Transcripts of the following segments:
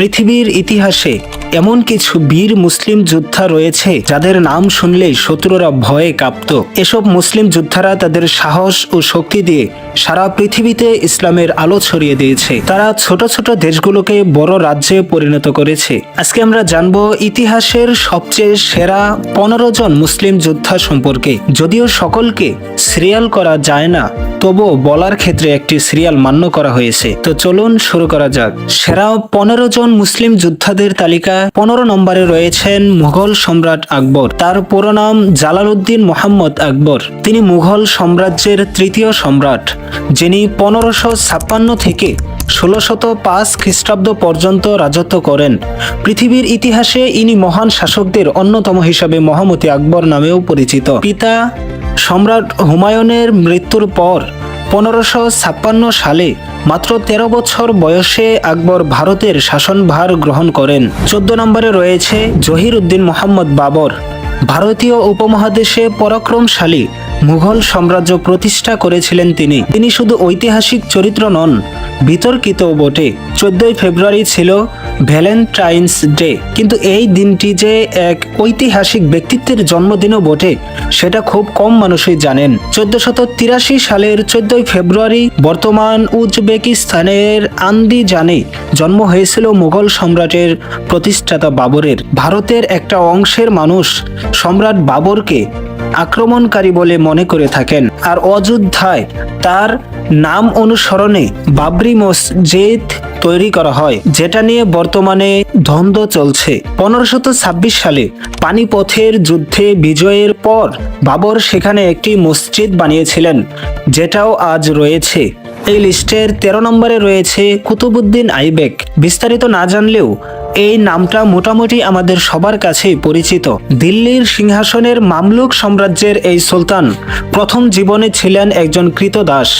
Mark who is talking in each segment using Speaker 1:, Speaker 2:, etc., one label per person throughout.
Speaker 1: পৃথিবীর ইতিহাসে এমন কিছু বীর মুসলিম যোদ্ধা রয়েছে যাদের নাম শুনলেই শত্রুরা ভয়ে কাঁপত। এসব মুসলিম যোদ্ধারা তাদের সাহস ও শক্তি দিয়ে সারা পৃথিবীতে ইসলামের আলো ছড়িয়ে দিয়েছে। তারা ছোট ছোট দেশগুলোকে বড় রাজ্যে পরিণত করেছে। আজকে আমরা জানবো ইতিহাসের সবচেয়ে সেরা 15 জন মুসলিম যোদ্ধা সম্পর্কে। যদিও সকলকে সিরিয়াল করা যায় না, তবুও বলার ক্ষেত্রে একটি সিরিয়াল মান্য করা হয়েছে। তো চলুন শুরু করা যাক। সেরা 15 জন মুসলিম যোদ্ধাদের তালিকা 15 নম্বরে রয়েছেন মুঘল সম্রাট আকবর। তার পুরো নাম জালালউদ্দিন মোহাম্মদ আকবর। তিনি মুঘল সাম্রাজ্যের তৃতীয় সম্রাট, যিনি 1556 থেকে 1605 খ্রিস্টাব্দ পর্যন্ত রাজত্ব করেন। পৃথিবীর ইতিহাসে ইনি মহান শাসকদের অন্যতম হিসাবে মহামতি আকবর নামেও পরিচিত। পিতা সম্রাট হুমায়ুনের মৃত্যুর পর 1556 সালে মাত্র 13 বছর বয়সে আকবর ভারতের শাসনভার গ্রহণ করেন। 14 নম্বরে রয়েছে জহির উদ্দিন মোহাম্মদ বাবর। ভারতীয় উপমহাদেশে পরাক্রমশালী মুঘল সাম্রাজ্য প্রতিষ্ঠা করেছিলেন তিনি। তিনি শুধু ঐতিহাসিক চরিত্র নন, বিতর্কিতও বটে। 14 ফেব্রুয়ারি ছিল ভ্যালেন্টাইন্স ডে, কিন্তু এই দিনটি যে এক ঐতিহাসিক ব্যক্তিত্বের জন্মদিনও বটে সেটা খুব কম মানুষই জানেন। 1483 সালের 14 ফেব্রুয়ারি বর্তমান উজবেকিস্তানের আন্দিজানে জন্ম হয়েছিল মুঘল সম্রাটের প্রতিষ্ঠাতা বাবরের। ভারতের একটা অংশের মানুষ সম্রাট বাবরকে আক্রমণকারী বলে মনে করে থাকেন, আর অযোধ্যায় তার নাম অনুসরণে বাবরি মসজিদ তৈরি করা হয়, যেটা নিয়ে বর্তমানে দ্বন্দ্ব চলছে। 1526 সালে পানিপথের যুদ্ধে বিজয়ের পর বাবর সেখানে একটি মসজিদ বানিয়েছিলেন, যেটাও আজ রয়েছে। এই লিস্টের 13 নম্বরে রয়েছে কুতুবউদ্দিন আইবেক। বিস্তারিত না জানলেও এই নামটা মোটামুটি আমাদের সবার কাছেই পরিচিত। দিল্লির সিংহাসনের মামলুক সাম্রাজ্যের এই সুলতান প্রথম জীবনে ছিলেন একজন ক্রীতদাস,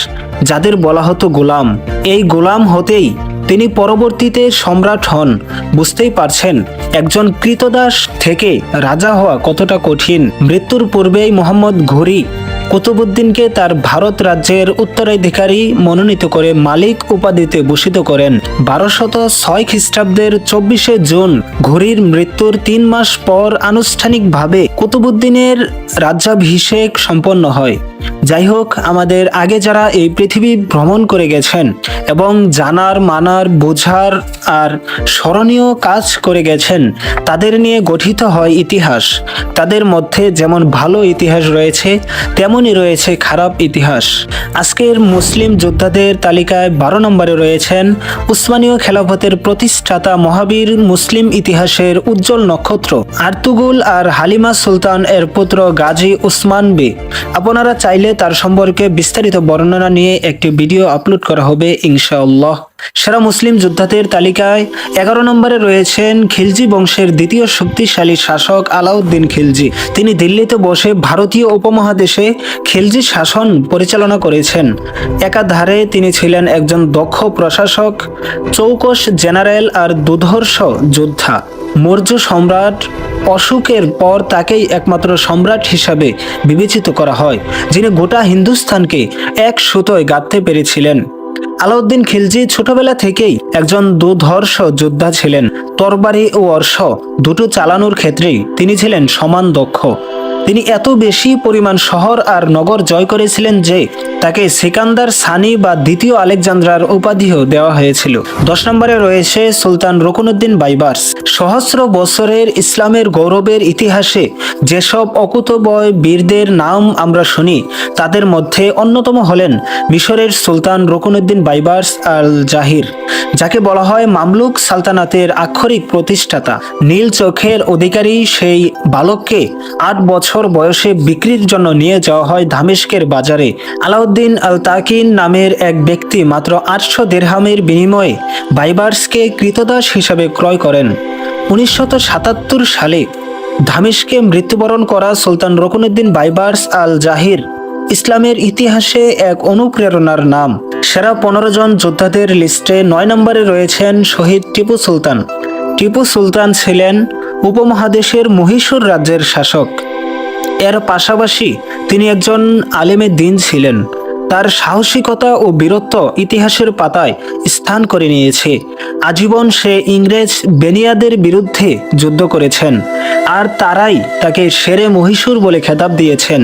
Speaker 1: যাদের বলা হতো গোলাম। এই গোলাম হতেই তিনি পরবর্তীতে সম্রাট হন। বুঝতেই পারছেন একজন ক্রীতদাস থেকে রাজা হওয়া কতটা কঠিন। মৃত্যুর পূর্বেই মোহাম্মদ ঘুরি কুতুবউদ্দিনকে তার ভারত রাজ্যের উত্তরাধিকারী মনোনীত করে মালিক উপাধিতে ভূষিত করেন। 1206 খ্রিস্টাব্দের 24 জুন ঘুরির মৃত্যুর 3 মাস পর আনুষ্ঠানিকভাবে কুতুবউদ্দিনের রাজ্যাভিষেক সম্পন্ন হয়। যাই হোক, আমাদের আগে যারা এই পৃথিবী ভ্রমণ করে গেছেন এবং জানার, মানার, বোঝার আর স্মরণীয় কাজ করে গেছেন, তাদের নিয়ে গঠিত হয় ইতিহাস। তাদের মধ্যে যেমন ভালো ইতিহাস রয়েছে, তেমনই রয়েছে খারাপ ইতিহাস। আজকের মুসলিম যোদ্ধাদের তালিকায় 12 নম্বরে রয়েছেন উসমানীয় খেলাফতের প্রতিষ্ঠাতা মহাবীর, মুসলিম ইতিহাসের উজ্জ্বল নক্ষত্র আর্তুগুল আর হালিমা সুলতান এর পুত্র গাজী উসমান বে। আপনারা চাইলে তার সম্পর্কে বিস্তারিত বর্ণনা নিয়ে একটি ভিডিও আপলোড করা হবে ইনশাআল্লাহ। সেরা মুসলিম যোদ্ধাদের তালিকায় 11 নম্বরে রয়েছেন খিলজি বংশের দ্বিতীয় শক্তিশালী শাসক আলাউদ্দিন খিলজি। তিনি দিল্লিতে বসে ভারতীয় উপমহাদেশে খিলজি শাসন পরিচালনা করেছেন। একাধারে তিনি ছিলেন একজন দক্ষ প্রশাসক, চৌকস জেনারেল আর দুর্ধর্ষ যোদ্ধা। মৌর্য সম্রাট অশোকের পর তাকেই একমাত্র সম্রাট হিসাবে বিবেচিত করা হয়, যিনি গোটা হিন্দুস্তানকে এক সুতোয় গাঁথতে পেরেছিলেন। আলাউদ্দিন খিলজি ছোটবেলা থেকেই একজন দুর্ধর্ষ যোদ্ধা ছিলেন। তরবারি ও অর্শ দুটো চালানোর ক্ষেত্রেই তিনি ছিলেন সমান দক্ষ। তিনি এত বেশি পরিমাণ শহর আর নগর জয় করেছিলেন যে তাকে সিকান্দার সানি বা দ্বিতীয় আলেকজান্দ্রার উপাধিও দেওয়া হয়েছিল। 10 নম্বরে রয়েছে সুলতান রুকনউদ্দিন বাইবার্স। সহস্র বছরের ইসলামের গৌরবের ইতিহাসে যেসব অকুতোভয় বীরদের নাম আমরা শুনি, তাদের মধ্যে অন্যতম হলেন মিশরের সুলতান রুকনউদ্দিন বাইবার্স আল জাহির, যাকে বলা হয় মামলুক সালতানাতের আক্ষরিক প্রতিষ্ঠাতা। নীল চোখের অধিকারী সেই বালককে 8 বছর বয়সে বিক্রির জন্য নিয়ে যাওয়া হয় দামেস্কের বাজারে। আলাউদ্দিন আল তাকিন নামের এক ব্যক্তি মাত্র 800 দিরহামের বিনিময়ে বাইবার্সকে ক্রীতদাস হিসাবে ক্রয় করেন। 1977 সালে দামেস্কে মৃত্যুবরণ করা সুলতান রুকনউদ্দিন বাইবার্স আল জাহির ইসলামের ইতিহাসে এক অনুপ্রেরণার নাম। সেরা 15 জন যোদ্ধাদের লিস্টে 9 নম্বরে রয়েছেন শহীদ টিপু সুলতান। টিপু সুলতান ছিলেন উপমহাদেশের মহীশূর রাজ্যের শাসক। এর পাশাপাশি তিনি একজন আলেমে দ্বীন ছিলেন। তার সাহসিকতা ও বীরত্ব ইতিহাসের পাতায় স্থান করে নিয়েছে। আজীবন সে ইংরেজ বেনিয়াদের বিরুদ্ধে যুদ্ধ করেছেন, আর তারাই তাকে শেরে মহীশূর বলে খেতাব দিয়েছেন।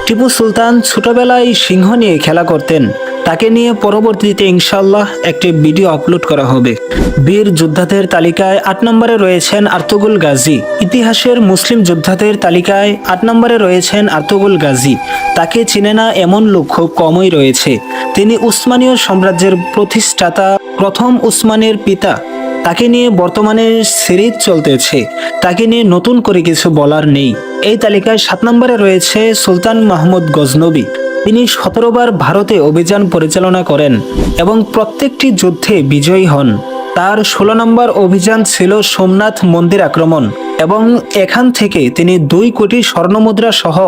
Speaker 1: টিপু সুলতান ছোটবেলায় সিংহ নিয়ে খেলা করতেন। তাকে নিয়ে পরবর্তীতে ইনশাআল্লাহ একটি ভিডিও আপলোড করা হবে। বীর যোদ্ধাদের তালিকায় ৮ নম্বরে রয়েছেন আর্তুগুল গাজী। ইতিহাসের মুসলিম যোদ্ধাদের তালিকায় ৮ নম্বরে রয়েছেন আর্তুগুল গাজী। তাকে চিনে না এমন লোক খুব কমই রয়েছে। তিনি উসমানীয় সাম্রাজ্যের প্রতিষ্ঠাতা, প্রথম উসমানের পিতা। তাকে নিয়ে বর্তমানে সিরিজ চলতেছে। তাকে নিয়ে নতুন করে কিছু বলার নেই। এই তালিকায় ৭ নম্বরে রয়েছে সুলতান মাহমুদ গজনবী। তিনি ১৭ বার ভারতে অভিযান পরিচালনা করেন এবং প্রত্যেকটি যুদ্ধে বিজয়ী হন। তার ১৬ নম্বর অভিযান ছিল সোমনাথ মন্দির আক্রমণ এবং এখান থেকে তিনি ২ কোটি স্বর্ণমুদ্রা সহ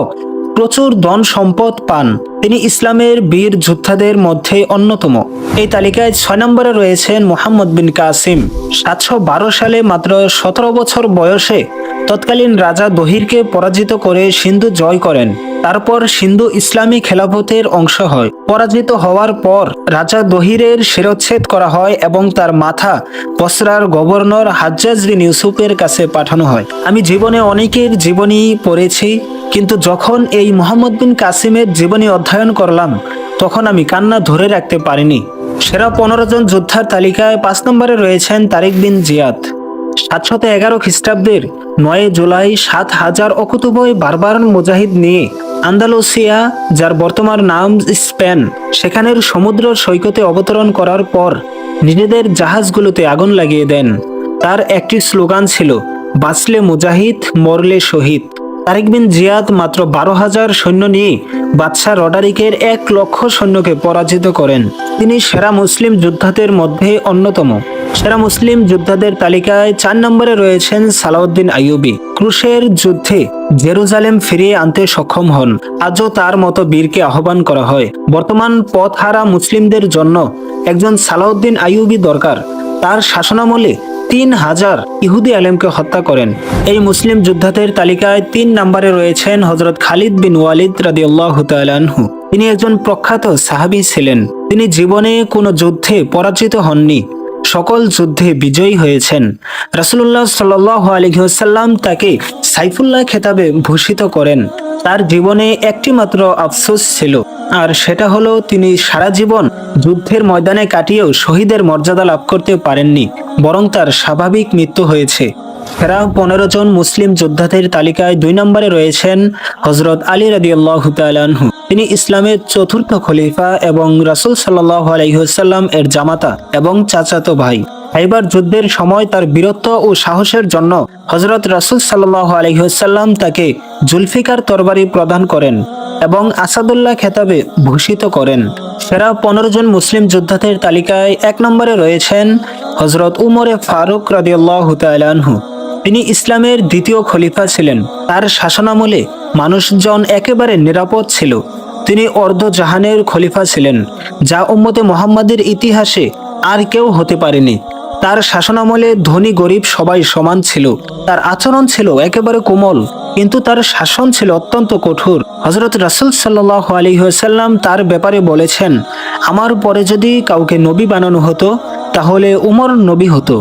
Speaker 1: প্রচুর ধন সম্পদ পান। তিনি ইসলামের বীর যোদ্ধাদের মধ্যে অন্যতম। এই তালিকায় ৬ নম্বরে রয়েছেন মুহাম্মদ বিন কাসিম। ৭১২ সালে মাত্র ১৭ বছর বয়সে তৎকালীন রাজা দহিরকে পরাজিত করে সিন্ধু জয় করেন। তারপর সিন্ধু ইসলামী খেলাফতের অংশ হয়। পরাজিত হওয়ার পর রাজা দহিরের শিরচ্ছেদ করা হয় এবং তার মাথা বসরার গভর্নর হাজ্জাজ বিন ইউসুফের কাছে পাঠানো হয়। আমি জীবনে অনেকের জীবনী পড়েছি, কিন্তু যখন এই মুহাম্মদ বিন কাসিমের জীবনী অধ্যয়ন করলাম তখন আমি কান্না ধরে রাখতে পারিনি। সেরা ১৫ জন যোদ্ধার তালিকায় ৫ নম্বরে রয়েছেন তারিক বিন জিয়াদ। ৭১১ খ্রিস্টাব্দের ৯ জুলাই ৭,০০০ অকুতোভয় বারবার মুজাহিদ নিয়ে আন্দালুসিয়া, যার বর্তমান নাম স্পেন, সেখানের সমুদ্র সৈকতে অবতরণ করার পর নিজেদের জাহাজগুলোতে আগুন লাগিয়ে দেন। তার একটি স্লোগান ছিল, বাঁচলে মুজাহিদ, মরলে শহীদ। তারিক বিন জিয়াদ মাত্র ১২,০০০ সৈন্য নিয়ে বাদশাহ রডারিকের ১,০০,০০০ সৈন্যকে পরাজিত করেন। তিনি সেরা মুসলিম যোদ্ধাদের মধ্যে অন্যতম। সেরা মুসলিম যোদ্ধাদের তালিকায় ৪ নম্বরে রয়েছেন সালাউদ্দিন আইয়ুবী। ক্রুশের যুদ্ধে জেরুজালেম ফিরিয়ে আনতে সক্ষম হন। আজও তার মতো বীরকে আহ্বান করা হয়। বর্তমান পথহারা মুসলিমদের জন্য একজন সালাউদ্দিন আইয়ুবী দরকার। তার শাসনামলে ৩,০০০ ইহুদি আলেমকে হত্যা করেন। এই মুসলিম যোদ্ধাদের তালিকায় ৩ নম্বরে রয়েছেন হযরত খালিদ বিন ওয়ালিদ রাদিয়াল্লাহু তাআলা আনহু। তিনি একজন প্রখ্যাত সাহাবী ছিলেন। তিনি জীবনে কোনো যুদ্ধে পরাজিত হননি, সকল যুদ্ধে বিজয়ী হয়েছেন। রাসূলুল্লাহ সাল্লাল্লাহু আলাইহি ওয়াসাল্লাম তাকে সাইফুল্লাহ খেতাবে ভূষিত করেন। তার জীবনে একটি মাত্র আফসোস ছিল, আর সেটা হলো তিনি সারা জীবন যুদ্ধের ময়দানে কাটিয়েও শহীদের মর্যাদা লাভ করতে পারেননি, বরং তার স্বাভাবিক মৃত্যু হয়েছে। সেরা ১৫ জন মুসলিম যোদ্ধাদের তালিকায় ২ নম্বরে রয়েছেন হযরত আলী রাদিয়াল্লাহু তাআলা আনহু। তিনি ইসলামের চতুর্থ খলিফা এবং রাসূল সাল্লাল্লাহু আলাইহি ওয়াসাল্লাম এর জামাতা এবং চাচাতো ভাই। খাইবার যুদ্ধের সময় তার বীরত্ব ও সাহসের জন্য হযরত রাসূল সাল্লাল্লাহু আলাইহি ওয়াসাল্লাম তাকে জুলফিকার তরবারি প্রদান করেন এবং আসাদুল্লাহ খেতাবে ভূষিত করেন। সেরা ১৫ জন মুসলিম যোদ্ধাদের তালিকায় ১ নম্বরে রয়েছেন হযরত উমরে ফারুক রাদিয়াল্লাহু তাআলা আনহু। তিনি ইসলামের দ্বিতীয় খলিফা ছিলেন। তার শাসনামলে মানুষজন একেবারে নিরাপদ ছিল। তিনি অর্ধজাহানের খলিফা ছিলেন, যা উম্মতে মুহাম্মাদের ইতিহাসে আর কেউ হতে পারেনি। তার শাসনামলে ধনী গরিব সবাই সমান ছিল। তার আচরণ ছিল একেবারে কোমল, কিন্তু তার শাসন ছিল অত্যন্ত কঠোর। হযরত রাসূল সাল্লাল্লাহু আলাইহি ওয়াসাল্লাম তার ব্যাপারে বলেছেন, আমার পরে যদি কাউকে নবী বানানো হতো তাহলে উমর নবী হতো।